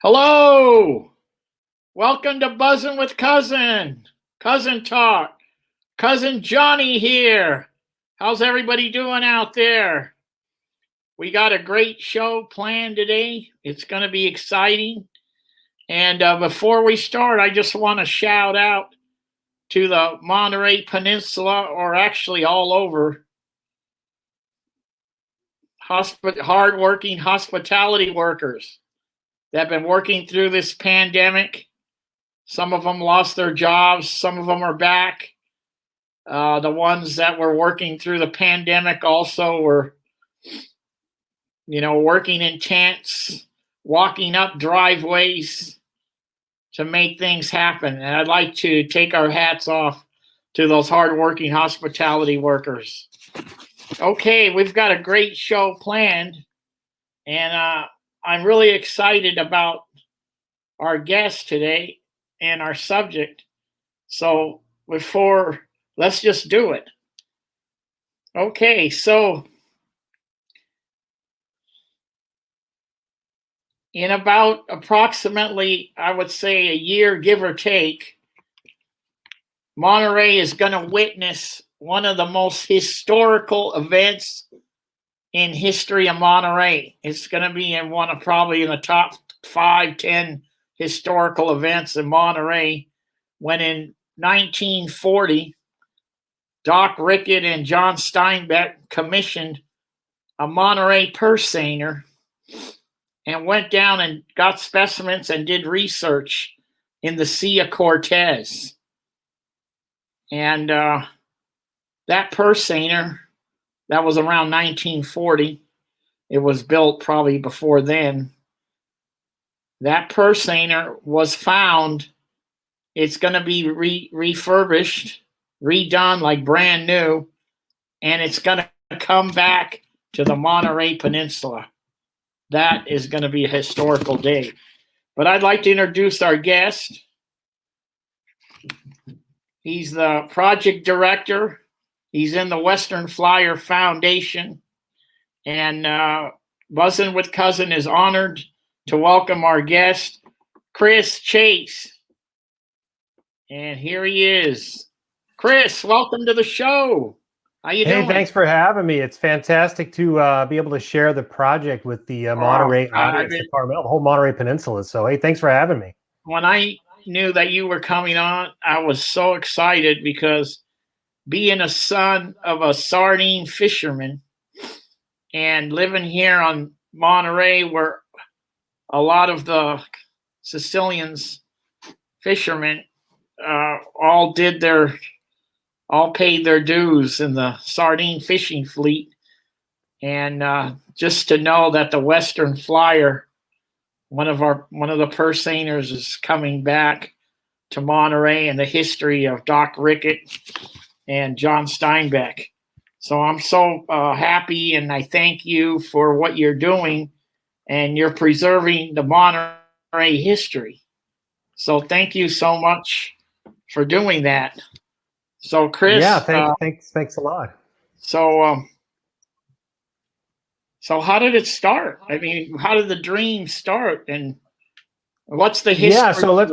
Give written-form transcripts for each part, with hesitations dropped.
Hello, welcome to Buzzing with Cousin Talk. Cousin Johnny here. How's everybody doing out there? We got a great show planned today. It's going to be exciting. And before we start, I just want to shout out to the Monterey Peninsula, or actually all over, hardworking hospitality workers that have been working through this pandemic. Some of them lost their jobs. Some of them are back. The ones that were working through the pandemic also were, working in tents, walking up driveways to make things happen. And I'd like to take our hats off to those hardworking hospitality workers. Okay, we've got a great show planned, and I'm really excited about our guest today and our subject. So let's just do it. Okay, so in about approximately, I would say, a year, give or take, Monterey is going to witness one of the most historical events in history of Monterey. It's going to be probably in the top 5-10 historical events in Monterey, when in 1940, Doc Rickett and John Steinbeck commissioned a Monterey purse seiner and went down and got specimens and did research in the Sea of Cortez. And that purse seiner, that was around 1940. It was built probably before then. That purse seiner was found. It's going to be refurbished, redone like brand new, and it's going to come back to the Monterey Peninsula. That is going to be a historical day. But I'd like to introduce our guest. He's the project director. He's in the Western Flyer Foundation. And Buzzing with Cousin is honored to welcome our guest, Chris Chase. And here he is. Chris, welcome to the show. How you doing? Hey, thanks for having me. It's fantastic to be able to share the project with the Monterey audience, the whole Monterey Peninsula. So, hey, thanks for having me. When I knew that you were coming on, I was so excited because being a son of a sardine fisherman and living here on Monterey, where a lot of the Sicilians fishermen all paid their dues in the sardine fishing fleet. And just to know that the Western Flyer, one of the purse seiners, is coming back to Monterey, and the history of Doc Rickett and John Steinbeck. So I'm so happy, and I thank you for what you're doing, and you're preserving the Monterey history. So thank you so much for doing that. So Chris, yeah, thanks a lot. So how did it start? I mean, how did the dream start, and what's the history? Yeah, so let's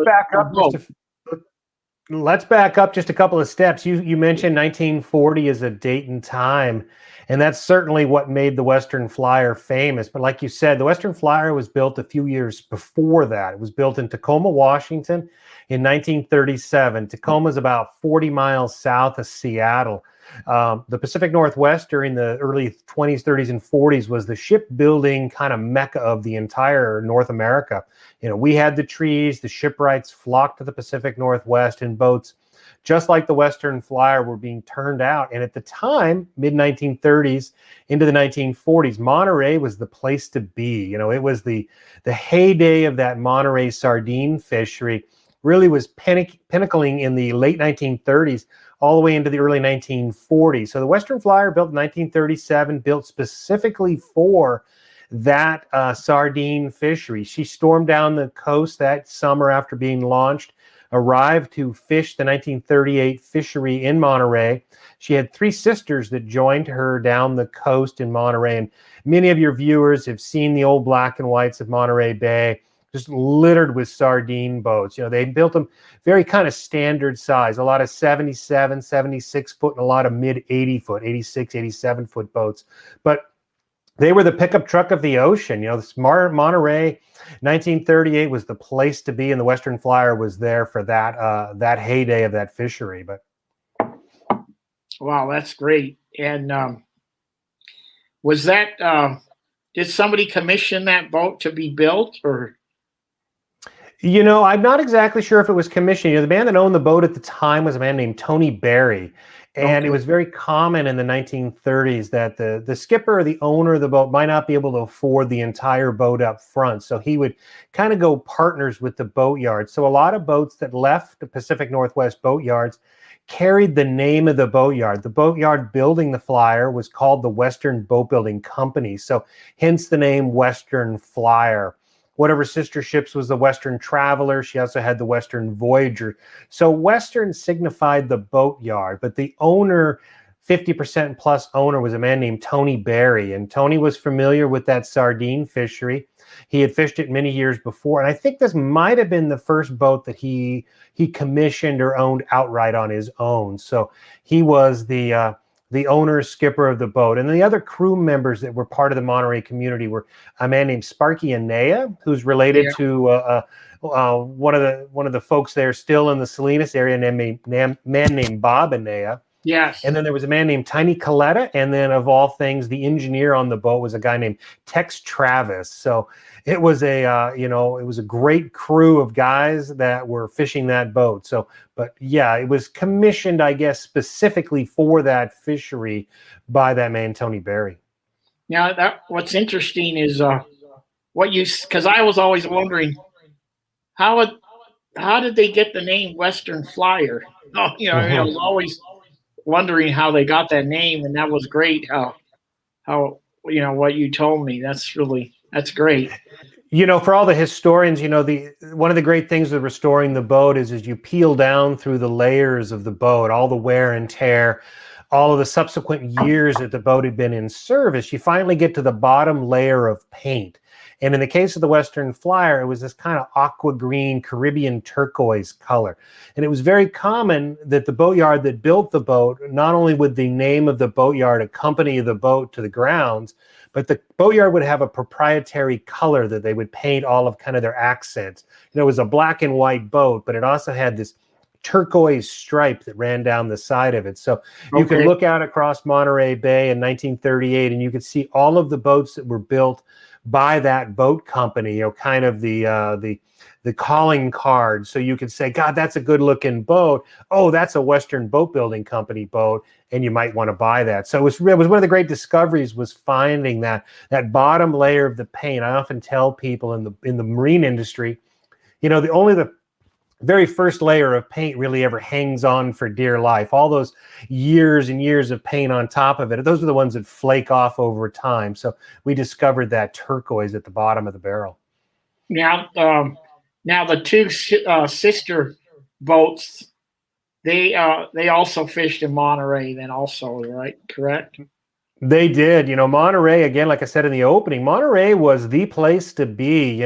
back up just a couple of steps. You mentioned 1940 as a date and time, and that's certainly what made the Western Flyer famous. But like you said, the Western Flyer was built a few years before that. It was built in Tacoma, Washington in 1937. Tacoma is about 40 miles south of Seattle. The Pacific Northwest during the early 20s, 30s, and 40s was the shipbuilding kind of mecca of the entire North America. We had the trees, the shipwrights flocked to the Pacific Northwest in boats, just like the Western Flyer, were being turned out. And at the time, mid-1930s into the 1940s, Monterey was the place to be. It was the heyday of that Monterey sardine fishery. Really was pinnacling in the late 1930s all the way into the early 1940s. So the Western Flyer, built in 1937, built specifically for that sardine fishery. She stormed down the coast that summer after being launched, arrived to fish the 1938 fishery in Monterey. She had 3 sisters that joined her down the coast in Monterey. And many of your viewers have seen the old black and whites of Monterey Bay, just littered with sardine boats. You know, they built them very kind of standard size, a lot of 77, 76 foot, and a lot of mid 80 foot, 86, 87 foot boats. But they were the pickup truck of the ocean. You know, this Monterey, 1938 was the place to be, and the Western Flyer was there for that heyday of that fishery. But wow, that's great. And was that did somebody commission that boat to be built, or? You know, I'm not exactly sure if it was commissioned. You know, the man that owned the boat at the time was a man named Tony Berry. And it was very common in the 1930s that the skipper or the owner of the boat might not be able to afford the entire boat up front. So he would kind of go partners with the boatyard. So a lot of boats that left the Pacific Northwest boatyards carried the name of the boatyard. The boatyard building the Flyer was called the Western Boat Building Company. So hence the name Western Flyer. One of her sister ships was the Western Traveler. She also had the Western Voyager. So Western signified the boatyard, but the owner, 50% plus owner, was a man named Tony Berry. And Tony was familiar with that sardine fishery. He had fished it many years before. And I think this might have been the first boat that he commissioned or owned outright on his own. So he was the owner, skipper of the boat. And the other crew members that were part of the Monterey community were a man named Sparky Anea, who's related to one of the folks there still in the Salinas area, a man named Bob Anea. Yes. And then there was a man named Tiny Coletta. And then of all things, the engineer on the boat was a guy named Tex Travis. So it was it was a great crew of guys that were fishing that boat. So, but yeah, it was commissioned, I guess, specifically for that fishery by that man, Tony Berry. Now, what's interesting is because I was always wondering how did they get the name Western Flyer? Oh, I was always wondering how they got that name, and that was great. How what you told me. That's great. You know, for all the historians, one of the great things of restoring the boat is you peel down through the layers of the boat, all the wear and tear, all of the subsequent years that the boat had been in service. You finally get to the bottom layer of paint. And in the case of the Western Flyer, it was this kind of aqua green Caribbean turquoise color. And it was very common that the boatyard that built the boat, not only would the name of the boatyard accompany the boat to the grounds, but the boatyard would have a proprietary color that they would paint all of kind of their accents. It was a black and white boat, but it also had this turquoise stripe that ran down the side of it. So you could look out across Monterey Bay in 1938 and you could see all of the boats that were built by that boat company, kind of the calling card. So you could say, God, that's a good looking boat. Oh, that's a Western Boat Building Company boat. And you might want to buy that. So it was one of the great discoveries was finding that bottom layer of the paint. I often tell people in the marine industry, the very first layer of paint really ever hangs on for dear life. All those years and years of paint on top of it, those are the ones that flake off over time. So we discovered that turquoise at the bottom of the barrel. Now the two sister boats, they also fished in Monterey then also, right? Correct? They did. Monterey, again, like I said in the opening, Monterey was the place to be.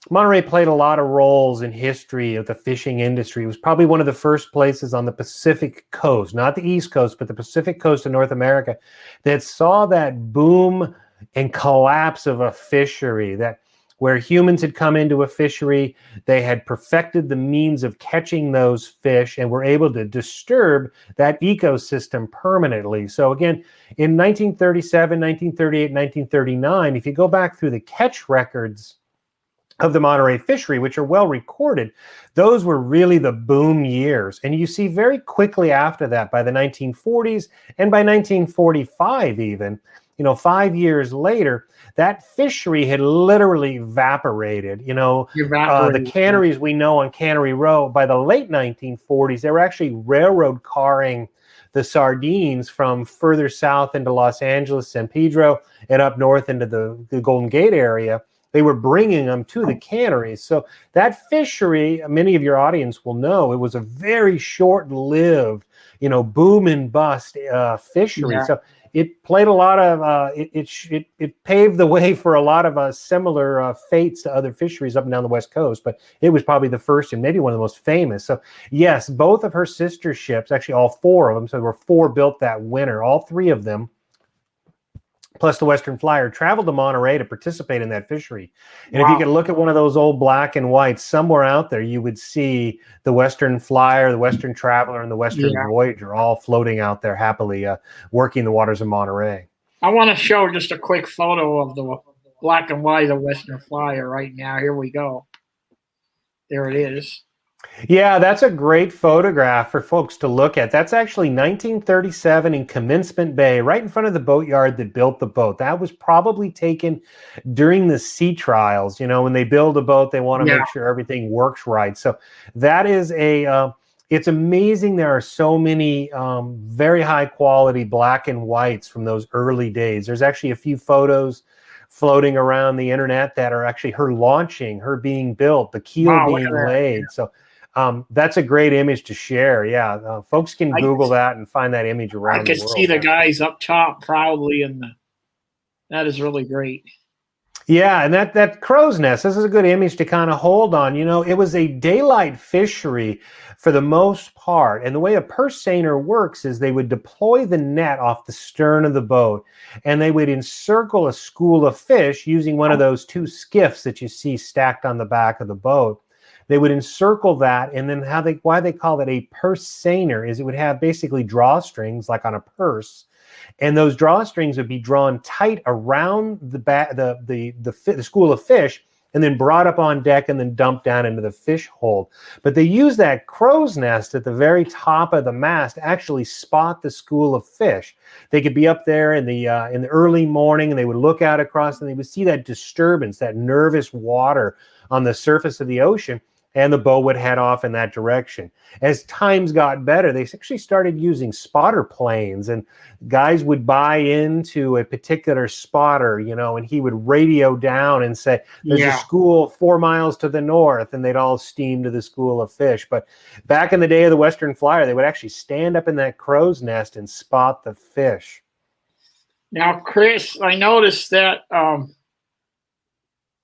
Monterey played a lot of roles in history of the fishing industry. It was probably one of the first places on the Pacific coast, not the East Coast, but the Pacific coast of North America that saw that boom and collapse of a fishery, that where humans had come into a fishery, they had perfected the means of catching those fish and were able to disturb that ecosystem permanently. So again, in 1937, 1938, 1939, if you go back through the catch records of the Monterey fishery, which are well recorded, those were really the boom years. And you see very quickly after that, by the 1940s and by 1945 even, 5 years later, that fishery had literally evaporated. The canneries we know on Cannery Row, by the late 1940s, they were actually railroad carring the sardines from further south into Los Angeles, San Pedro, and up north into the Golden Gate area. They were bringing them to the canneries. So that fishery, many of your audience will know, it was a very short-lived, boom and bust fishery. Yeah. So it played a lot of it paved the way for a lot of similar fates to other fisheries up and down the West Coast, but it was probably the first and maybe one of the most famous. So yes, both of her sister ships, actually all four of them, so there were four built that winter, all three of them plus the Western Flyer, traveled to Monterey to participate in that fishery. And if you could look at one of those old black and whites, somewhere out there, you would see the Western Flyer, the Western Traveler, and the Western Voyager all floating out there happily working the waters of Monterey. I want to show just a quick photo of the black and white of Western Flyer right now. Here we go. There it is. Yeah, that's a great photograph for folks to look at. That's actually 1937 in Commencement Bay, right in front of the boatyard that built the boat. That was probably taken during the sea trials. You know, when they build a boat, they want to make sure everything works right. So that is it's amazing. There are so many very high quality black and whites from those early days. There's actually a few photos floating around the internet that are actually her launching, her being built, the keel being laid. So that's a great image to share. Yeah, folks can Google that and find that image around the world. I can see the guys up top proudly, and that is really great. Yeah, and that crow's nest, this is a good image to kind of hold on. You know, it was a daylight fishery for the most part. And the way a purse seiner works is they would deploy the net off the stern of the boat, and they would encircle a school of fish using one of those two skiffs that you see stacked on the back of the boat. They would encircle that, and then why they call it a purse seiner is it would have basically drawstrings like on a purse, and those drawstrings would be drawn tight around the school of fish, and then brought up on deck and then dumped down into the fish hold. But they use that crow's nest at the very top of the mast to actually spot the school of fish. They could be up there in the early morning, and they would look out across, and they would see that disturbance, that nervous water on the surface of the ocean, and the boat would head off in that direction. As times got better, they actually started using spotter planes, and guys would buy into a particular spotter, you know, and he would radio down and say, there's a school 4 miles to the north, and they'd all steam to the school of fish. But back in the day of the Western Flyer, they would actually stand up in that crow's nest and spot the fish. Now, Chris, I noticed that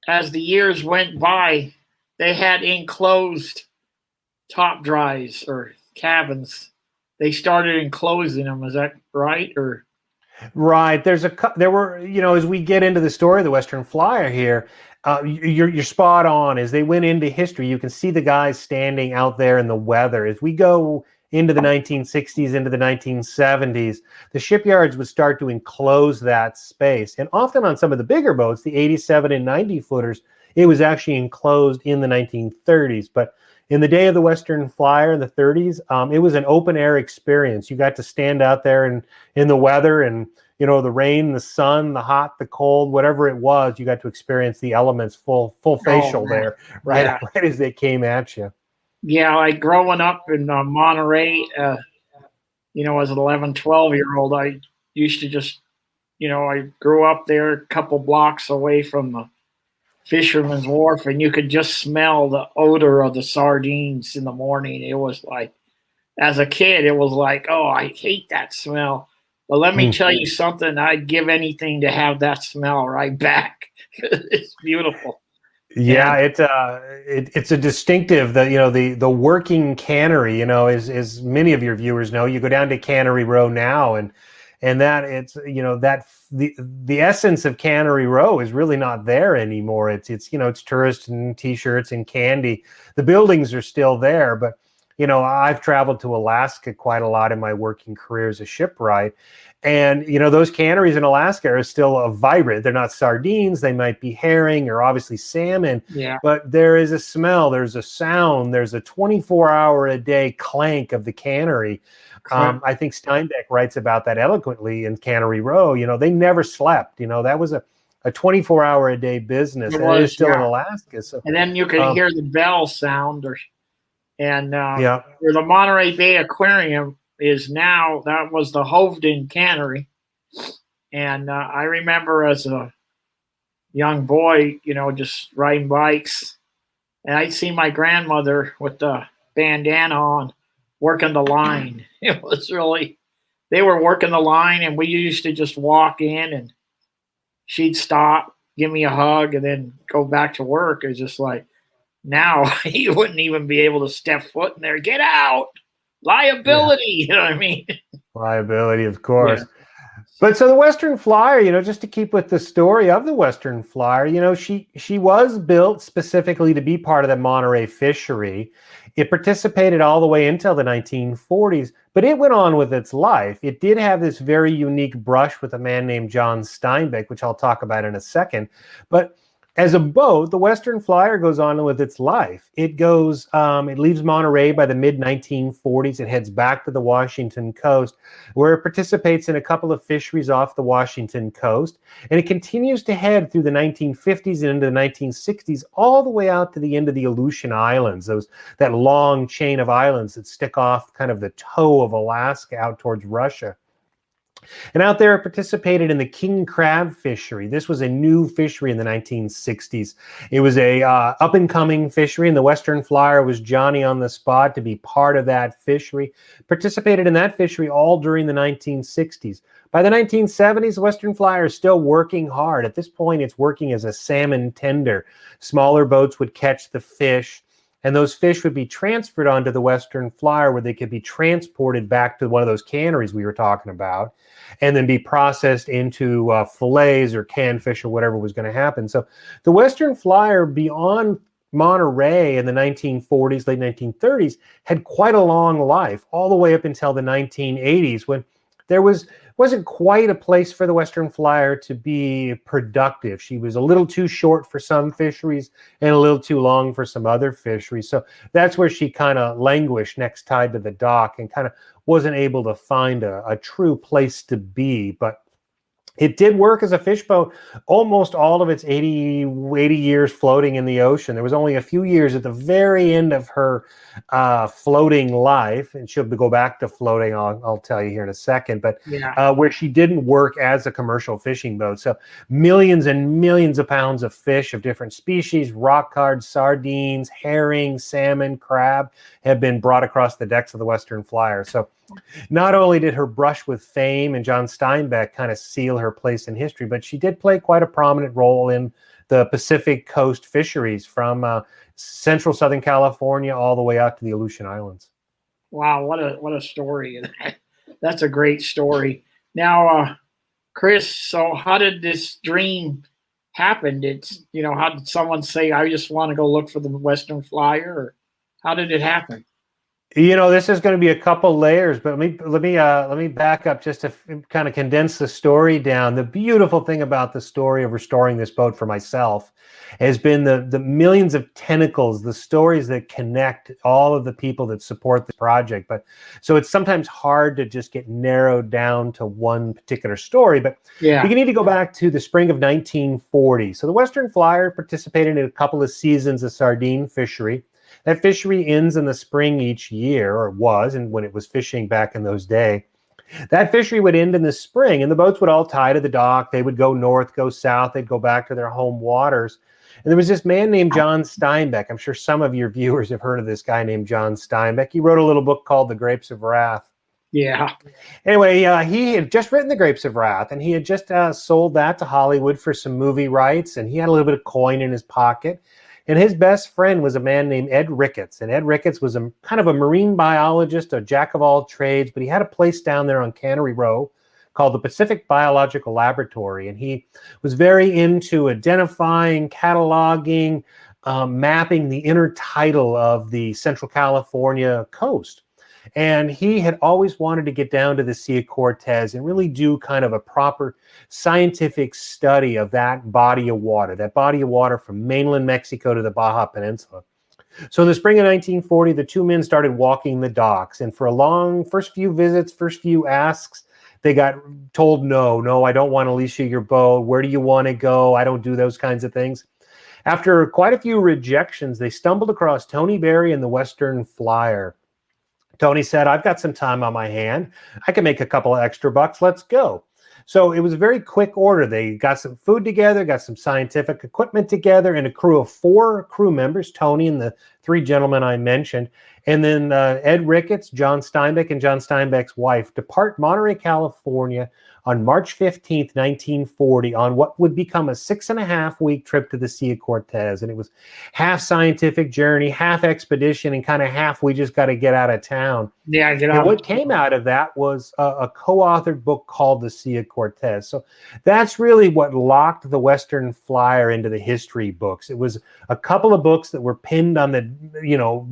as the years went by, they had enclosed top drives or cabins. They started enclosing them. Is that right? Or right? There were, you know, as we get into the story of the Western Flyer here, you're spot on. As they went into history, you can see the guys standing out there in the weather. As we go into the 1960s, into the 1970s, the shipyards would start to enclose that space. And often on some of the bigger boats, the 87 and 90 footers, it was actually enclosed in the 1930s. But in the day of the Western Flyer in the 30s, it was an open air experience. You got to stand out there in the weather, and, you know, the rain, the sun, the hot, the cold, whatever it was, you got to experience the elements full facial there, right as they came at you. Yeah, like growing up in Monterey, you know, as an 11, 12-year-old, I used to just, you know, I grew up there a couple blocks away from the Fisherman's Wharf, and you could just smell the odor of the sardines in the morning. It was like, as a kid, it was like, oh, I hate that smell. But let me tell you something, I'd give anything to have that smell right back. It's beautiful. Yeah, it's a distinctive, the working cannery, you know, as many of your viewers know, you go down to Cannery Row now, and that it's, you know, that the essence of Cannery Row is really not there anymore. It's you know, it's tourists and t-shirts and candy. The buildings are still there, but, you know, I've traveled to Alaska quite a lot in my working career as a shipwright. And, you know, those canneries in Alaska are still vibrant. They're not sardines. They might be herring or obviously salmon. Yeah. But there is a smell. There's a sound. There's a 24-hour-a-day clank of the cannery. I think Steinbeck writes about that eloquently in Cannery Row. You know, they never slept. You know, that was a 24-hour-a-day business. And it is still in Alaska. So, and then you could hear the bell sound. Where the Monterey Bay Aquarium is now, that was the Hovden Cannery. And I remember as a young boy, you know, just riding bikes, and I'd see my grandmother with the bandana on working the line. It was they were working the line, and we used to just walk in, and she'd stop, give me a hug, and then go back to work. It's just like now you wouldn't even be able to step foot in there. Get out, liability. You know what I mean? Liability, of course. Yeah. But so the Western Flyer, just to keep with the story of the Western Flyer, she was built specifically to be part of the Monterey fishery. It participated all the way until the 1940s, but it went on with its life. It did have this very unique brush with a man named John Steinbeck, which I'll talk about in a second. But as a boat, the Western Flyer goes on with its life. It leaves Monterey by the mid-1940s. It heads back to the Washington coast, where it participates in a couple of fisheries off the Washington coast. And it continues to head through the 1950s and into the 1960s, all the way out to the end of the Aleutian Islands, that long chain of islands that stick off kind of the toe of Alaska out towards Russia. And out there, it participated in the king crab fishery. This was a new fishery in the 1960s. It was a up-and-coming fishery, and the Western Flyer was Johnny on the spot to be part of that fishery. Participated in that fishery all during the 1960s. By the 1970s, the Western Flyer is still working hard. At this point, it's working as a salmon tender. Smaller boats would catch the fish, and those fish would be transferred onto the Western Flyer, where they could be transported back to one of those canneries we were talking about, and then be processed into fillets or canned fish or whatever was going to happen. So the Western Flyer, beyond Monterey in the 1940s, late 1930s, had quite a long life, all the way up until the 1980s, when there wasn't quite a place for the Western Flyer to be productive. She was a little too short for some fisheries and a little too long for some other fisheries. So that's where she kind of languished next tide to the dock and kind of wasn't able to find a true place to be. But it did work as a fish boat almost all of its 80 years floating in the ocean. There was only a few years at the very end of her floating life, and she'll go back to floating, I'll tell you here in a second, but where she didn't work as a commercial fishing boat. So millions and millions of pounds of fish of different species, rock cod, sardines, herring, salmon, crab, have been brought across the decks of the Western Flyer. So not only did her brush with fame and John Steinbeck kind of seal her place in history, but she did play quite a prominent role in the Pacific Coast fisheries from central Southern California all the way out to the Aleutian Islands. Wow, what a story. That's a great story. Now, Chris, so how did this dream happen? How did someone say, I just want to go look for the Western Flyer? Or how did it happen? This is going to be a couple layers, but let me back up just to kind of condense the story down. The beautiful thing about the story of restoring this boat for myself has been the millions of tentacles, the stories that connect all of the people that support the project. But so it's sometimes hard to just get narrowed down to one particular story. But you need to go back to the spring of 1940. So the Western Flyer participated in a couple of seasons of sardine fishery. That fishery ends in the spring each year, or was, and when it was fishing back in those days. That fishery would end in the spring, and the boats would all tie to the dock. They would go north, go south. They'd go back to their home waters. And there was this man named John Steinbeck. I'm sure some of your viewers have heard of this guy named John Steinbeck. He wrote a little book called The Grapes of Wrath. Yeah. Anyway, he had just written The Grapes of Wrath, and he had just sold that to Hollywood for some movie rights, and he had a little bit of coin in his pocket. And his best friend was a man named Ed Ricketts. And Ed Ricketts was a kind of a marine biologist, a jack of all trades, but he had a place down there on Cannery Row called the Pacific Biological Laboratory. And he was very into identifying, cataloging, mapping the intertidal of the Central California coast. And he had always wanted to get down to the Sea of Cortez and really do kind of a proper scientific study of that body of water from mainland Mexico to the Baja Peninsula. So in the spring of 1940, the two men started walking the docks. And for a long first few visits, first few asks, they got told, no, I don't want to lease you your boat. Where do you want to go? I don't do those kinds of things. After quite a few rejections, they stumbled across Tony Berry and the Western Flyer. Tony said, I've got some time on my hand. I can make a couple of extra bucks. Let's go. So it was a very quick order. They got some food together, got some scientific equipment together, and a crew of 4 crew members, Tony and the 3 gentlemen I mentioned, and then Ed Ricketts, John Steinbeck, and John Steinbeck's wife depart Monterey, California on March 15th, 1940, on what would become a 6.5-week trip to the Sea of Cortez. And it was half scientific journey, half expedition, and kind of half we just got to get out of town. Yeah, get And out. what came out of that was a co-authored book called The Sea of Cortez. So that's really what locked the Western Flyer into the history books. It was a couple of books that were pinned on the,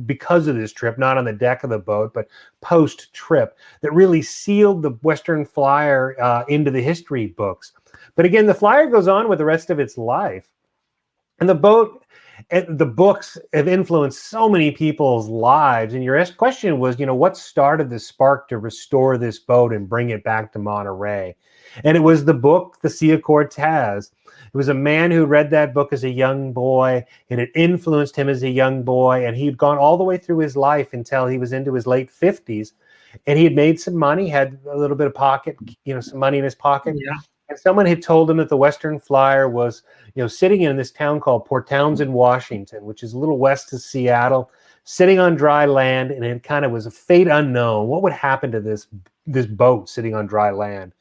because of this trip, not on the deck of the boat, but post-trip, that really sealed the Western Flyer into the history books. But again, the Flyer goes on with the rest of its life. And the books have influenced so many people's lives. And your question was, what started the spark to restore this boat and bring it back to Monterey? And it was the book, The Sea of Cortez. It was a man who read that book as a young boy, and it influenced him as a young boy. And he'd gone all the way through his life until he was into his late 50s. And he had made some money, had a little bit of pocket, some money in his pocket. Yeah. And someone had told him that the Western Flyer was, sitting in this town called Port Townsend, Washington, which is a little west of Seattle, sitting on dry land, and it kind of was a fate unknown. What would happen to this boat sitting on dry land?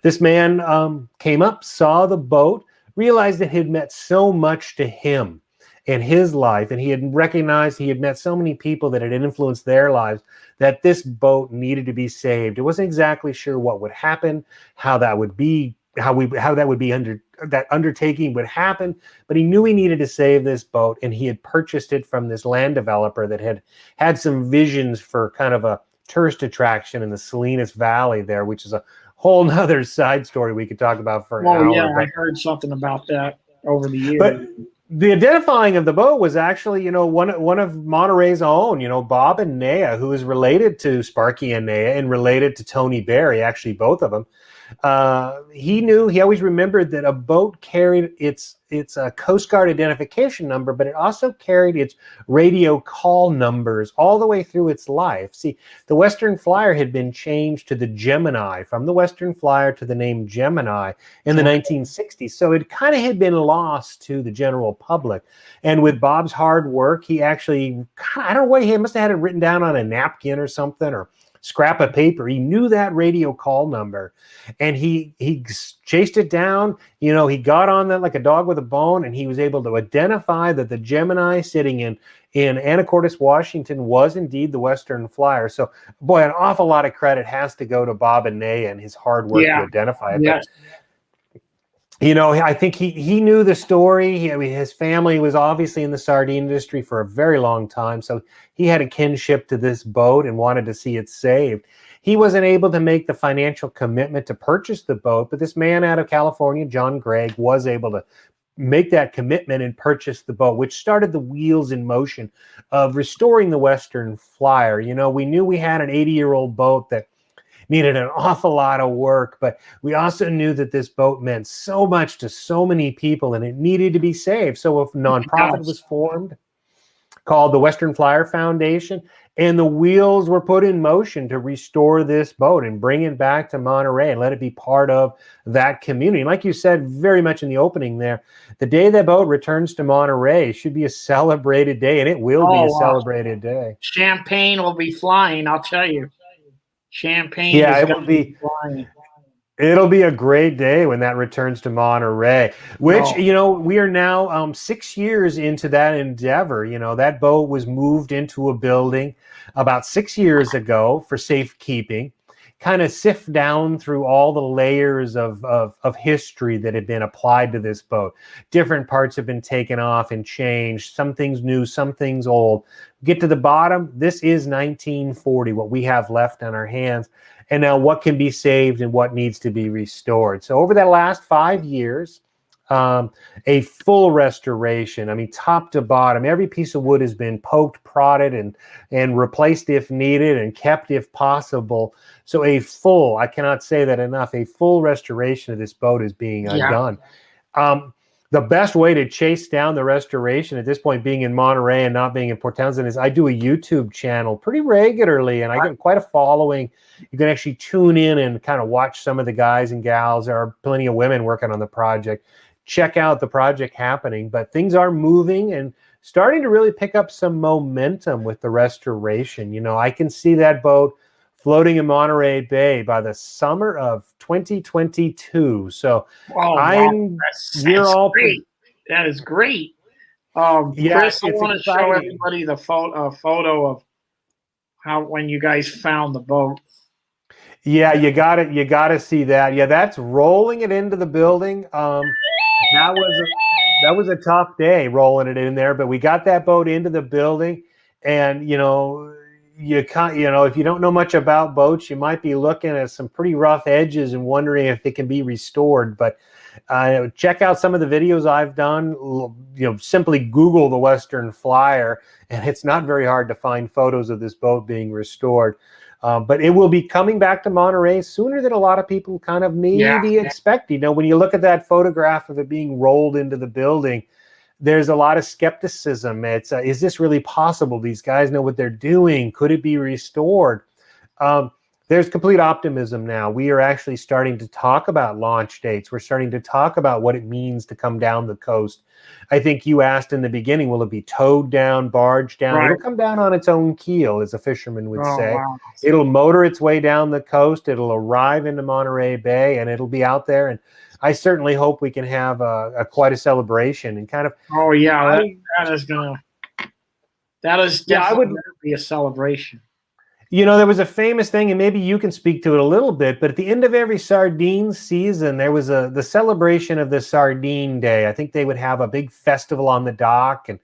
This man came up, saw the boat, realized that it had meant so much to him in his life, and he had recognized he had met so many people that had influenced their lives, that this boat needed to be saved. He wasn't exactly sure what would happen, how that would be, that undertaking would happen, but he knew he needed to save this boat, and he had purchased it from this land developer that had some visions for kind of a tourist attraction in the Salinas Valley there, which is a whole nother side story we could talk about for an hour. Yeah, I heard something about that over the years. But the identifying of the boat was actually, one of Monterey's own, Bob and Nea, who is related to Sparky and Nea and related to Tony Berry, actually both of them. He always remembered that a boat carried its Coast Guard identification number, but it also carried its radio call numbers all the way through its life. See, the Western Flyer had been changed to the Gemini, from the Western Flyer to the name Gemini in the 1960s. So it kind of had been lost to the general public. And with Bob's hard work, he actually, I don't know what, he must have had it written down on a napkin or something, or scrap of paper. He knew that radio call number, and he chased it down. He got on that like a dog with a bone, and he was able to identify that the Gemini sitting in Anacortes, Washington, was indeed the Western Flyer. So, boy, an awful lot of credit has to go to Bob and Nea and his hard work to identify it. Yes. I think he knew the story. His family was obviously in the sardine industry for a very long time, so he had a kinship to this boat and wanted to see it saved. He wasn't able to make the financial commitment to purchase the boat, but this man out of California, John Gregg, was able to make that commitment and purchase the boat, which started the wheels in motion of restoring the Western Flyer. We knew we had an 80-year-old boat that needed an awful lot of work, but we also knew that this boat meant so much to so many people, and it needed to be saved. So a nonprofit was formed called the Western Flyer Foundation, and the wheels were put in motion to restore this boat and bring it back to Monterey and let it be part of that community. Like you said very much in the opening there, the day that boat returns to Monterey should be a celebrated day, and it will be a celebrated day. Champagne will be flying, I'll tell you. Champagne. Yeah, it'll be a great day when that returns to Monterey, which, we are now 6 years into that endeavor. That boat was moved into a building about 6 years ago for safekeeping, kind of sift down through all the layers of history that had been applied to this boat. Different parts have been taken off and changed, some things new, some things old. Get to the bottom, this is 1940, what we have left on our hands. And now what can be saved and what needs to be restored. So over that last 5 years, a full restoration, top to bottom, every piece of wood has been poked, prodded, and replaced if needed, and kept if possible. So I cannot say that enough, a full restoration of this boat is being done. the best way to chase down the restoration at this point, being in Monterey and not being in Port Townsend, is I do a YouTube channel pretty regularly, and I get quite a following. You can actually tune in and kind of watch some of the guys and gals. There are plenty of women working on the project. Check out the project happening, but things are moving and starting to really pick up some momentum with the restoration. You know, I can see that boat floating in Monterey Bay by the summer of 2022. So Oh, I'm you're all great. That is great. Yeah, Chris, I it's want to show exciting. everybody the photo of how when you guys found the boat. Yeah, you got to see that. Yeah, that's rolling it into the building. That was a tough day rolling it in there, but we got that boat into the building, and you know, if you don't know much about boats, you might be looking at some pretty rough edges and wondering if it can be restored. But check out some of the videos I've done. You know, simply Google the Western Flyer, and it's not very hard to find photos of this boat being restored. But it will be coming back to Monterey sooner than a lot of people kind of maybe expect. You know, when you look at that photograph of it being rolled into the building, there's a lot of skepticism. It's is this really possible? These guys know what they're doing. Could it be restored? There's complete optimism now. We are actually starting to talk about launch dates. We're starting to talk about what it means to come down the coast. I think you asked in the beginning, will it be towed down, barged down? Right. It'll come down on its own keel, as a fisherman would say. Wow. It'll motor its way down the coast. It'll arrive into Monterey Bay, and it'll be out there. And I certainly hope we can have quite a celebration and kind of. Oh yeah, that is definitely going to be a celebration. You know, there was a famous thing, and maybe you can speak to it a little bit, but at the end of every sardine season, there was the celebration of the Sardine Day. I think they would have a big festival on the dock, and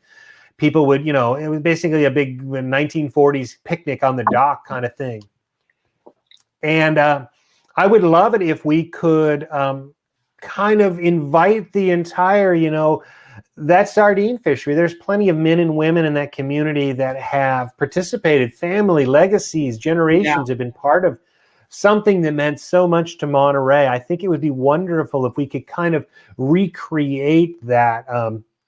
people would, you know, it was basically a big 1940s picnic on the dock kind of thing. And I would love it if we could kind of invite the entire, you know, that sardine fishery. There's plenty of men and women in that community that have participated. Family, legacies, generations have been part of something that meant so much to Monterey. I think it would be wonderful if we could kind of recreate that,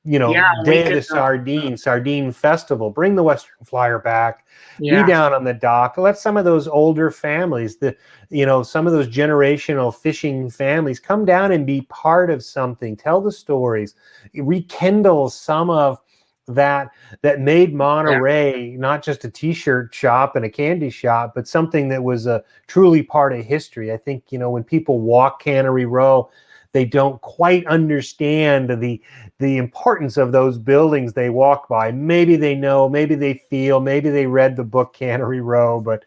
you know, Day of the Sardine Festival, bring the Western Flyer back, be down on the dock, let some of those older families, some of those generational fishing families come down and be part of something, tell the stories, rekindle some of that made Monterey not just a t-shirt shop and a candy shop, but something that was truly part of history. I think, you know, when people walk Cannery Row, they don't quite understand the importance of those buildings they walk by. Maybe they know, maybe they feel, maybe they read the book Cannery Row. But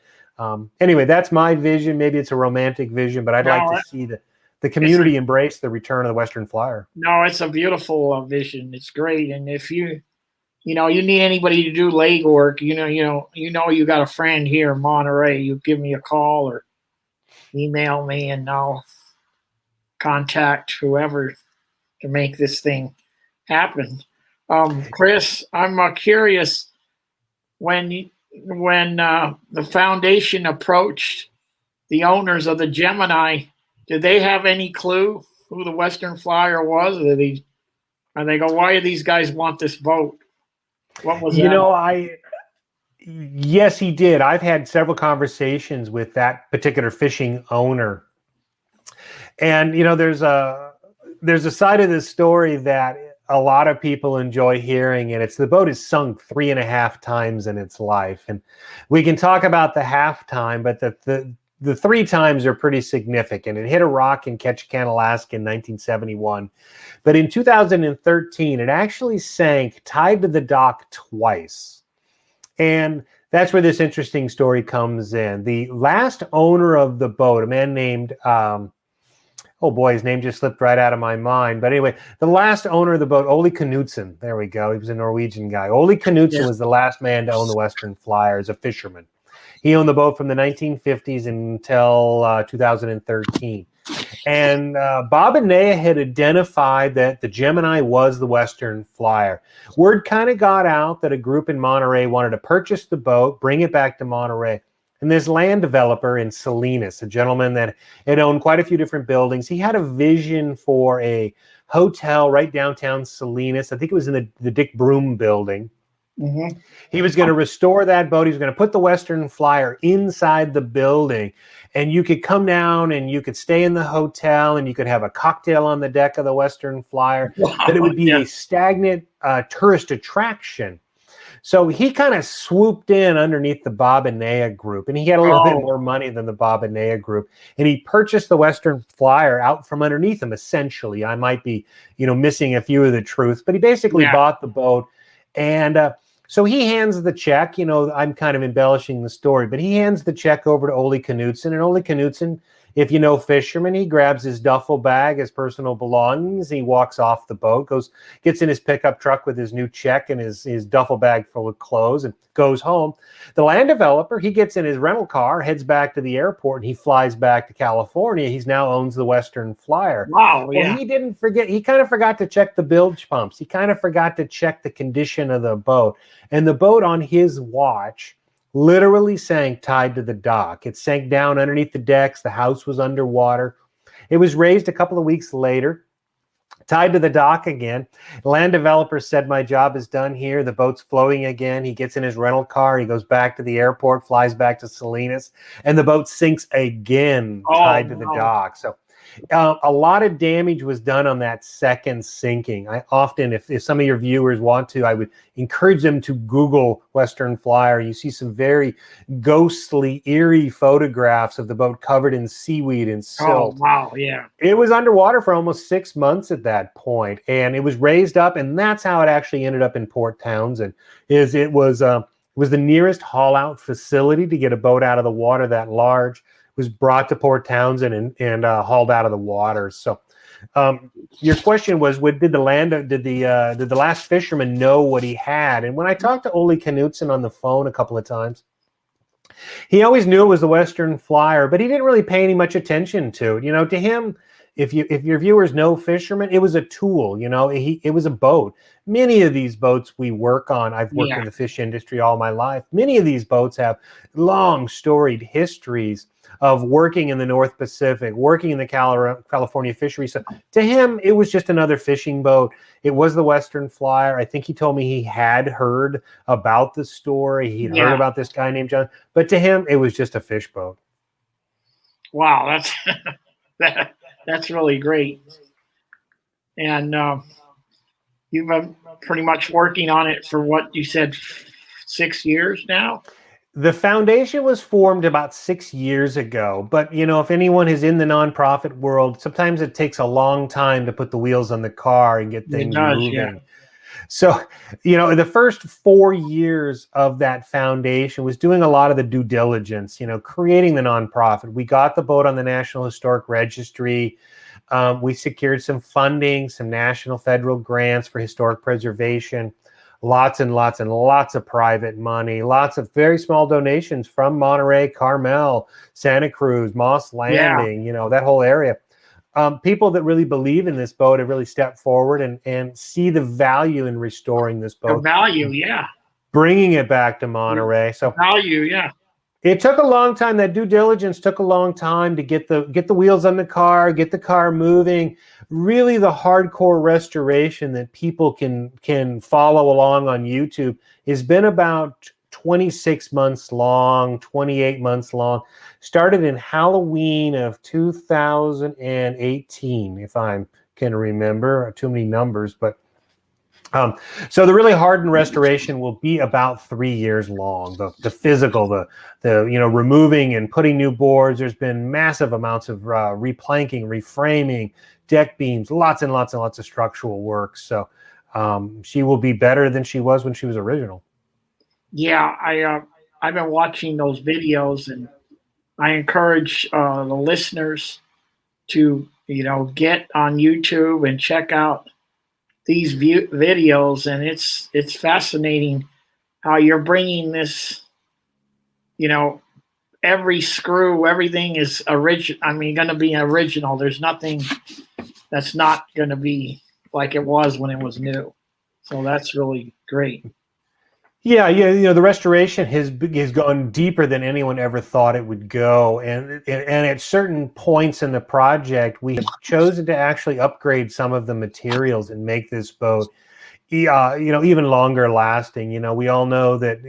anyway, that's my vision. Maybe it's a romantic vision, but I'd like to see the community embrace the return of the Western Flyer. No, it's a beautiful vision. It's great. And if you need anybody to do leg work, you got a friend here in Monterey, you give me a call or email me, and I'll contact whoever to make this thing happen. Chris, I'm curious, when the foundation approached the owners of the Gemini, did they have any clue who the Western Flyer was? Or they go, why do these guys want this boat? What was that? You know, yes, he did. I've had several conversations with that particular fishing owner. And, you know, there's a side of this story that a lot of people enjoy hearing, and it's the boat is sunk 3.5 times in its life. And we can talk about the half time, but the 3 times are pretty significant. It hit a rock in Ketchikan, Alaska in 1971. But in 2013, it actually sank, tied to the dock twice. And that's where this interesting story comes in. The last owner of the boat, a man named, oh boy, his name just slipped right out of my mind. But anyway, the last owner of the boat, Ole Knudsen, there we go. He was a Norwegian guy. Ole Knudsen was the last man to own the Western Flyer as a fisherman. He owned the boat from the 1950s until 2013. And Bob and Naya had identified that the Gemini was the Western Flyer. Word kind of got out that a group in Monterey wanted to purchase the boat, bring it back to Monterey. And this land developer in Salinas, a gentleman that had owned quite a few different buildings, he had a vision for a hotel right downtown Salinas. I think it was in the Dick Broom building. Mm-hmm. He was going to restore that boat. He was going to put the Western Flyer inside the building, and you could come down and you could stay in the hotel and you could have a cocktail on the deck of the Western Flyer, but it would be a stagnant tourist attraction. So he kind of swooped in underneath the Bob and Naya Group, and he had a little bit more money than the Bob and Naya Group, and he purchased the Western Flyer out from underneath him, essentially. I might be, missing a few of the truths, but he basically bought the boat, and so he hands the check. I'm kind of embellishing the story, but he hands the check over to Ole Knutson, and Ole Knutson, if you know fishermen, he grabs his duffel bag, his personal belongings, he walks off the boat, gets in his pickup truck with his new check and his duffel bag full of clothes and goes home. The land developer, he gets in his rental car, heads back to the airport, and he flies back to California. He now owns the Western Flyer. Wow, Well, he didn't forget, he kind of forgot to check the bilge pumps. He kind of forgot to check the condition of the boat. And the boat on his watch literally sank tied to the dock. It sank down underneath the decks. The house was underwater. It was raised a couple of weeks later, tied to the dock again. Land developer said, my job is done here. The boat's floating again. He gets in his rental car. He goes back to the airport, flies back to Salinas, and the boat sinks again, tied to the dock. So a lot of damage was done on that second sinking. I often, if some of your viewers want to, I would encourage them to Google Western Flyer. You see some very ghostly, eerie photographs of the boat covered in seaweed and silt. Oh, wow, yeah. It was underwater for almost 6 months at that point, and it was raised up, and that's how it actually ended up in Port Townsend. It was the nearest haul-out facility to get a boat out of the water that large. Was brought to Port Townsend and hauled out of the water. So, your question was, did the last fisherman know what he had? And when I talked to Ole Knutson on the phone a couple of times, he always knew it was the Western Flyer, but he didn't really pay any much attention to it. To him, if your viewers know fishermen, it was a tool. It was a boat. Many of these boats we work on, I've worked in the fish industry all my life. Many of these boats have long storied histories of working in the North Pacific, working in the California fisheries. So to him, it was just another fishing boat. It was the Western Flyer. I think he told me he had heard about the story. He'd heard about this guy named John. But to him, it was just a fish boat. Wow, that's really great. And you've been pretty much working on it for what you said, 6 years now? The foundation was formed about 6 years ago, but if anyone is in the nonprofit world, sometimes it takes a long time to put the wheels on the car and get things moving. Yeah. So, the first 4 years of that foundation was doing a lot of the due diligence, creating the nonprofit. We got the boat on the National Historic Registry. We secured some funding, some national federal grants for historic preservation. Lots and lots and lots of private money, lots of very small donations from Monterey, Carmel, Santa Cruz, Moss Landing, that whole area. People that really believe in this boat have really stepped forward and see the value in restoring this boat. The value, bringing it back to Monterey. So value, It took a long time. That due diligence took a long time to get the wheels on the car, get the car moving. Really, the hardcore restoration that people can follow along on YouTube has been about 26 months long, 28 months long. Started in Halloween of 2018, if I can remember. Too many numbers, but so the really hardened restoration will be about 3 years long. The physical, the removing and putting new boards. There's been massive amounts of replanking, reframing, deck beams, lots and lots and lots of structural work. So she will be better than she was when she was original. Yeah, I've been watching those videos, and I encourage the listeners to get on YouTube and check out these videos, and it's fascinating how you're bringing this, every screw, everything is original. I mean, going to be original. There's nothing that's not going to be like it was when it was new. So that's really great. Yeah, yeah, the restoration has gone deeper than anyone ever thought it would go, and at certain points in the project, we have chosen to actually upgrade some of the materials and make this boat, even longer lasting. We all know that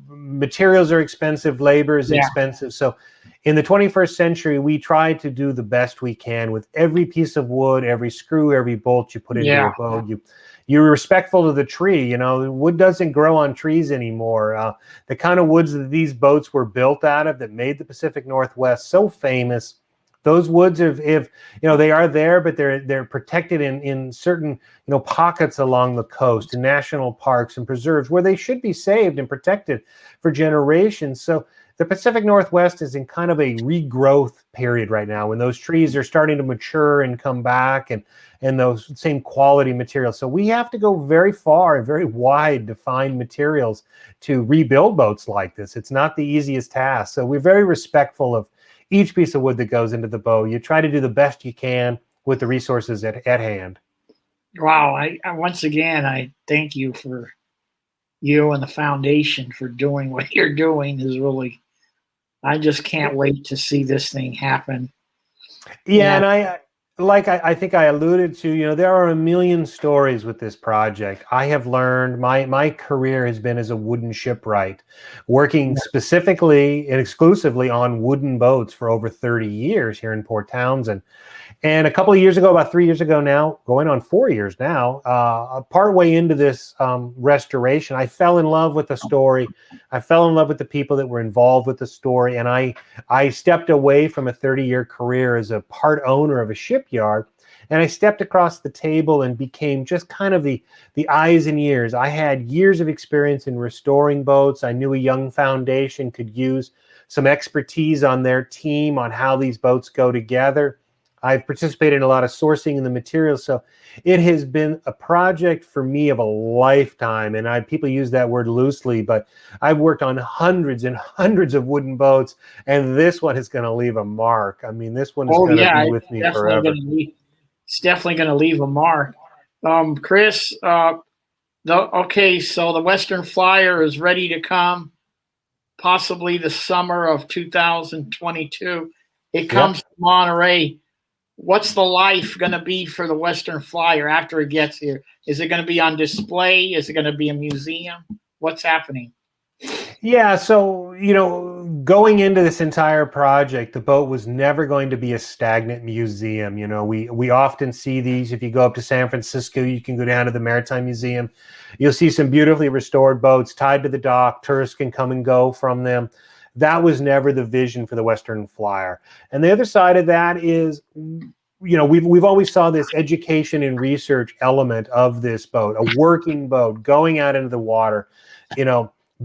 materials are expensive, labor is Yeah, expensive, so in the 21st century, we try to do the best we can with every piece of wood, every screw, every bolt you put into yeah, a boat. You're respectful to the tree. Wood doesn't grow on trees anymore. The kind of woods that these boats were built out of that made the Pacific Northwest so famous, those woods if they are there, but they're protected in certain pockets along the coast, in national parks and preserves where they should be saved and protected for generations. So the Pacific Northwest is in kind of a regrowth period right now, when those trees are starting to mature and come back, and those same quality materials. So we have to go very far and very wide to find materials to rebuild boats like this. It's not the easiest task. So we're very respectful of each piece of wood that goes into the boat. You try to do the best you can with the resources at hand. wow. Once again, I thank you for you and the foundation for doing what you're doing. Is really, I just can't wait to see this thing happen. Yeah, And and I think I alluded to, there are a million stories with this project. I have learned my career has been as a wooden shipwright, working specifically and exclusively on wooden boats for over 30 years here in Port Townsend. And a couple of years ago, about 3 years ago now, going on 4 years now, partway into this restoration, I fell in love with the story. I fell in love with the people that were involved with the story. And I stepped away from a 30-year career as a part owner of a shipyard. And I stepped across the table and became just kind of the eyes and ears. I had years of experience in restoring boats. I knew a young foundation could use some expertise on their team on how these boats go together. I've participated in a lot of sourcing in the materials. So it has been a project for me of a lifetime. And people use that word loosely, but I've worked on hundreds and hundreds of wooden boats. And this one is going to leave a mark. I mean, this one is oh going to yeah, be with me forever. it's definitely going to leave a mark. Chris, okay, so the Western Flyer is ready to come, possibly the summer of 2022. It comes Yep. to Monterey. What's the life going to be for the Western Flyer after it gets here? Is it going to be on display? Is it going to be a museum? What's happening? Yeah, so going into this entire project, the boat was never going to be a stagnant museum. We often see these. If you go up to San Francisco, you can go down to the Maritime Museum. You'll see some beautifully restored boats tied to the dock. Tourists can come and go from them. That was never the vision for the Western Flyer. And the other side of that is, we've always saw this education and research element of this boat, a working boat going out into the water,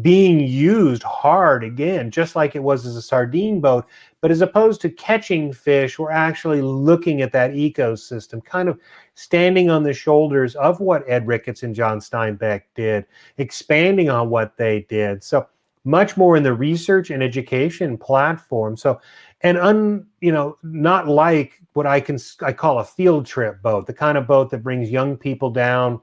being used hard again, just like it was as a sardine boat. But as opposed to catching fish, we're actually looking at that ecosystem, kind of standing on the shoulders of what Ed Ricketts and John Steinbeck did, expanding on what they did. So much more in the research and education platform. So, and not like what I call a field trip boat, the kind of boat that brings young people down.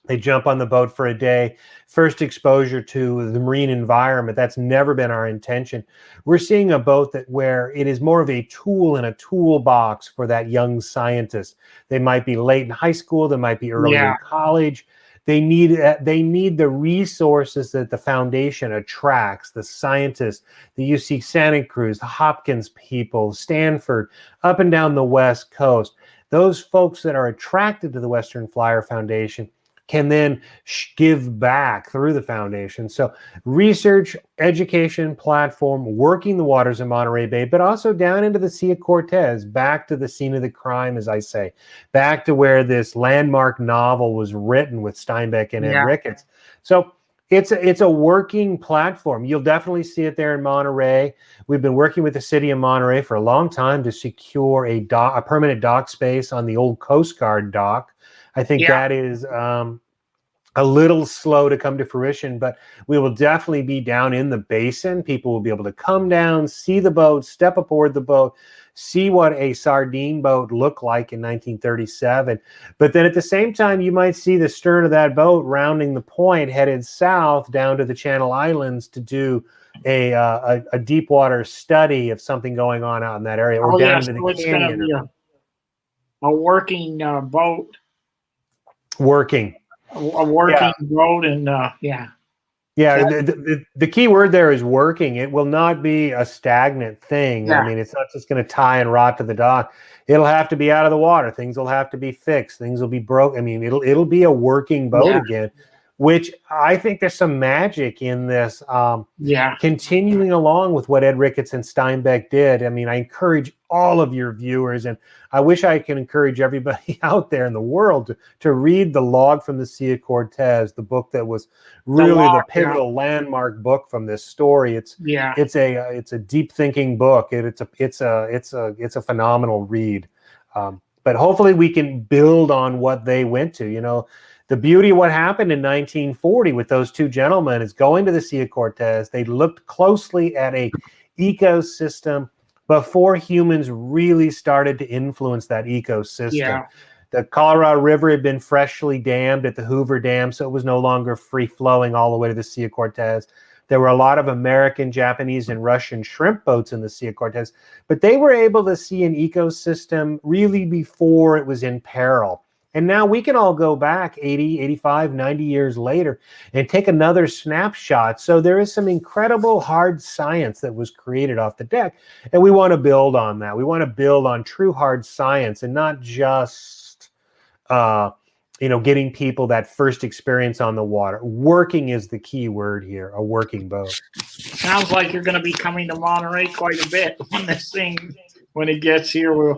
They jump on the boat for a day, first exposure to the marine environment. That's never been our intention. We're seeing a boat where it is more of a tool in a toolbox for that young scientist. They might be late in high school, they might be early in college. They need the resources that the foundation attracts, the scientists, the UC Santa Cruz, the Hopkins people, Stanford, up and down the West Coast. Those folks that are attracted to the Western Flyer Foundation can then give back through the foundation. So research, education platform, working the waters of Monterey Bay, but also down into the Sea of Cortez, back to the scene of the crime, as I say, back to where this landmark novel was written with Steinbeck and Ed Ricketts. So it's a working platform. You'll definitely see it there in Monterey. We've been working with the city of Monterey for a long time to secure a permanent dock space on the old Coast Guard dock. I think that is a little slow to come to fruition, but we will definitely be down in the basin. People will be able to come down, see the boat, step aboard the boat, see what a sardine boat looked like in 1937. But then at the same time, you might see the stern of that boat rounding the point, headed south down to the Channel Islands to do a deep water study of something going on out in that area, or Oh down yeah, into the so it's going to canyon, be a working boat, working. a working boat, and yeah. Yeah, the key word there is working. It will not be a stagnant thing. I Yeah. mean, it's not just going to tie and rot to the dock. It'll have to be out of the water. Things will have to be fixed. Things will be broke. I mean, it'll be a working boat again, which I think there's some magic in this. Continuing along with what Ed Ricketts and Steinbeck did. I mean, I encourage all of your viewers, and I wish I could encourage everybody out there in the world to read the Log from the Sea of Cortez, the book that was really the pivotal landmark book from this story. It's a deep thinking book. It's a phenomenal read. But hopefully we can build on what they went to. You know, the beauty of what happened in 1940 with those two gentlemen is going to the Sea of Cortez. They looked closely at a ecosystem before humans really started to influence that ecosystem. Yeah. The Colorado River had been freshly dammed at the Hoover Dam, so it was no longer free flowing all the way to the Sea of Cortez. There were a lot of American, Japanese, and Russian shrimp boats in the Sea of Cortez, but they were able to see an ecosystem really before it was in peril. And now we can all go back 80, 85, 90 years later and take another snapshot. So there is some incredible hard science that was created off the deck. And we want to build on that. We want to build on true hard science and not just, getting people that first experience on the water. Working is the key word here, a working boat. Sounds like you're going to be coming to Monterey quite a bit on this thing when it gets here.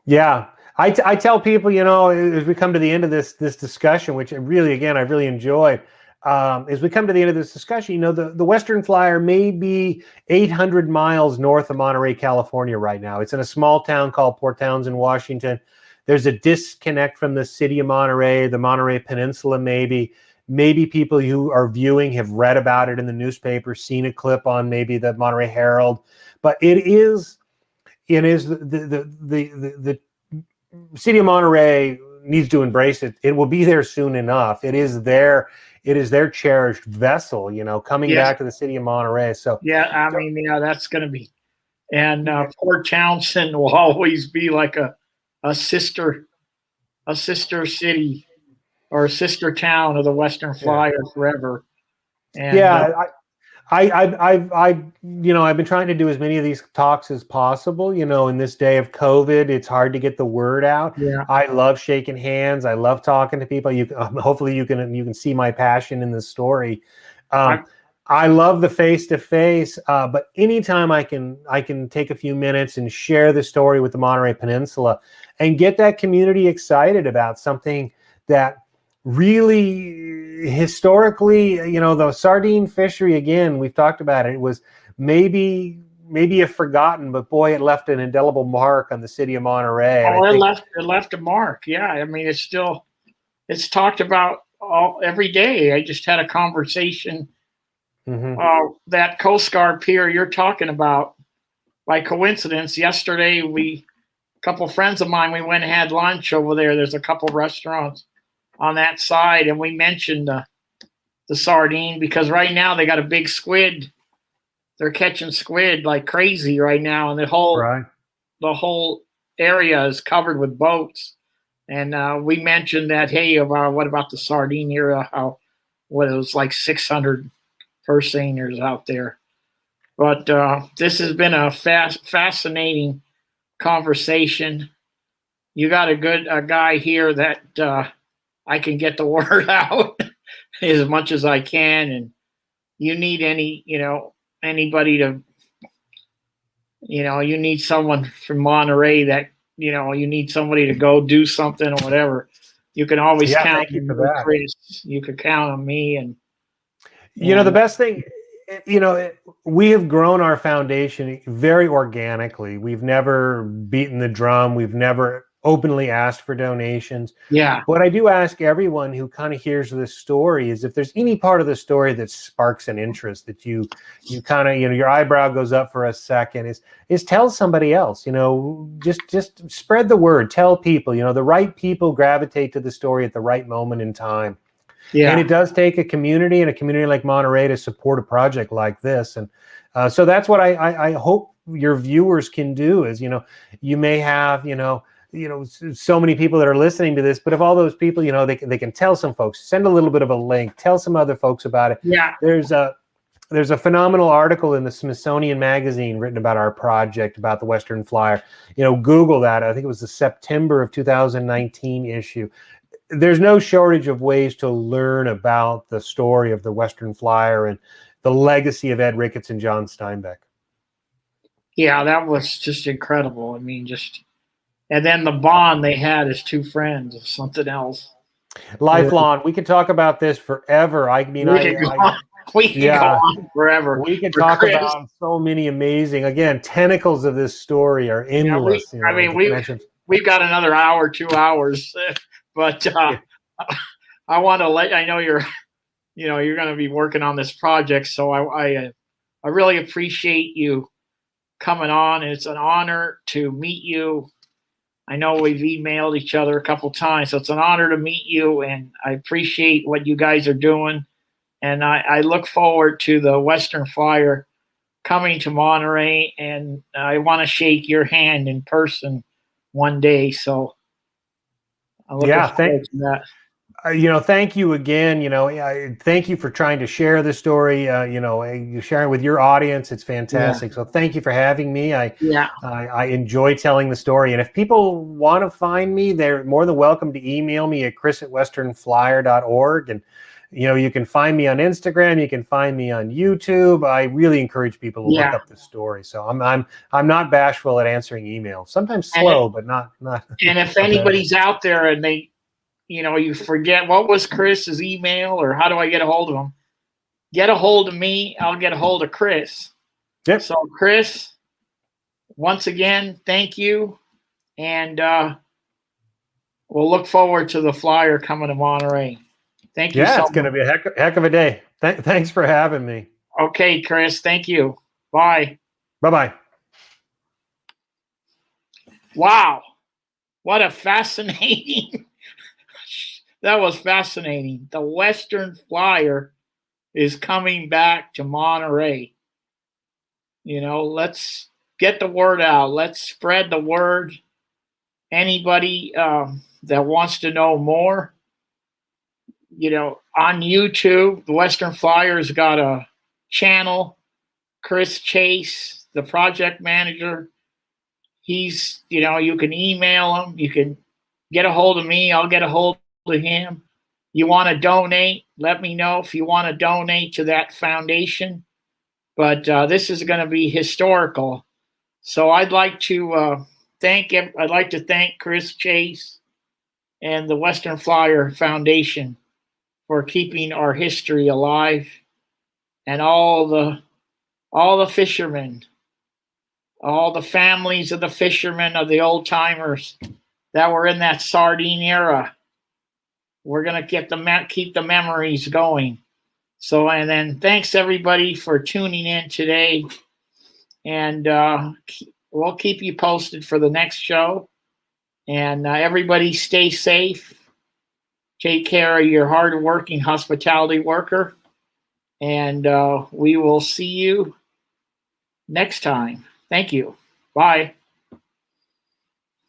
Yeah. I tell people, as we come to the end of this discussion, which really, again, I really enjoyed, as we come to the end of this discussion, the Western Flyer may be 800 miles north of Monterey, California right now. It's in a small town called Port Townsend, Washington. There's a disconnect from the city of Monterey, the Monterey Peninsula maybe. Maybe people who are viewing have read about it in the newspaper, seen a clip on maybe the Monterey Herald. But it is the city of Monterey needs to embrace it. It will be there soon enough. It is their cherished vessel, coming back to the city of Monterey. So that's going to be, and Port Townsend will always be like a sister city or a sister town of the Western Flyer forever. And, I've been trying to do as many of these talks as possible. In this day of COVID, it's hard to get the word out. Yeah. I love shaking hands. I love talking to people. Hopefully you can see my passion in this story. I love the face-to-face, but anytime I can take a few minutes and share the story with the Monterey Peninsula and get that community excited about something that really historically, the sardine fishery, again, we've talked about it. It was maybe a forgotten, but boy, it left an indelible mark on the city of Monterey. It left a mark. Yeah. I mean, it's talked about every day. I just had a conversation. That Coast Guard pier you're talking about, by coincidence, yesterday, a couple friends of mine, we went and had lunch over there. There's a couple restaurants on that side, and we mentioned the sardine because right now they got a big squid. They're catching squid like crazy right now, and the whole area is covered with boats. And we mentioned that, hey, what about the sardine era? It was like 600 first seniors out there. But this has been a fascinating conversation. You got a guy here that I can get the word out as much as I can, and you need anybody to, you need someone from Monterey that, you need somebody to go do something or whatever. You can always count on Chris. You can count on me. And the best thing, we have grown our foundation very organically. We've never beaten the drum. We've never openly asked for donations. Yeah. What I do ask everyone who kind of hears this story is if there's any part of the story that sparks an interest, that you kind of, your eyebrow goes up for a second, is tell somebody else, just spread the word, tell people, the right people gravitate to the story at the right moment in time. Yeah. And it does take a community, and a community like Monterey, to support a project like this. And so that's what I hope your viewers can do is, you may have, so many people that are listening to this, but if all those people, they can tell some folks, send a little bit of a link, tell some other folks about it. Yeah. There's a phenomenal article in the Smithsonian Magazine written about our project, about the Western Flyer. Google that. I think it was the September of 2019 issue. There's no shortage of ways to learn about the story of the Western Flyer and the legacy of Ed Ricketts and John Steinbeck. Yeah, that was just incredible. I mean, and then the bond they had as two friends is something else. Lifelong. We could talk about this forever. I mean, we can go on forever. We can talk about so many amazing, again, tentacles of this story are endless. We've got another hour, 2 hours, but I want to I know you're going to be working on this project, so I really appreciate you coming on. It's an honor to meet you. I know we've emailed each other a couple times, so it's an honor to meet you, and I appreciate what you guys are doing. And I look forward to the Western Flyer coming to Monterey, and I want to shake your hand in person one day. So I'm looking forward to that. Thank you again. Thank you for trying to share the story. You sharing with your audience. It's fantastic. Yeah. So thank you for having me. I enjoy telling the story. And if people want to find me, they're more than welcome to email me at chris@westernflyer.org. And, you can find me on Instagram. You can find me on YouTube. I really encourage people to look up the story. So I'm not bashful at answering emails. Sometimes slow, but not. And if anybody's out there and they, you forget what was Chris's email or how do I get a hold of him? Get a hold of me. I'll get a hold of Chris. Yep. So Chris, once again, thank you. And we'll look forward to the Flyer coming to Monterey. Thank you. Yeah, it's going to be a heck of a day. Thanks for having me. Okay, Chris. Thank you. Bye. Bye-bye. Wow. What a fascinating... That was fascinating. The Western Flyer is coming back to Monterey. Let's get the word out. Let's spread the word. Anybody that wants to know more, on YouTube, the Western Flyer's got a channel. Chris Chase, the project manager, he's, you can email him. You can get a hold of me. I'll get a hold to him. You want to donate, let me know if you want to donate to that foundation. But this is going to be historical. So I'd like to thank Chris Chase and the Western Flyer Foundation for keeping our history alive, and all the fishermen, all the families of the fishermen, of the old timers that were in that sardine era. We're going to keep the memories going. So, and then thanks everybody for tuning in today. And we'll keep you posted for the next show. And everybody stay safe. Take care of your hard-working hospitality worker. And we will see you next time. Thank you. Bye.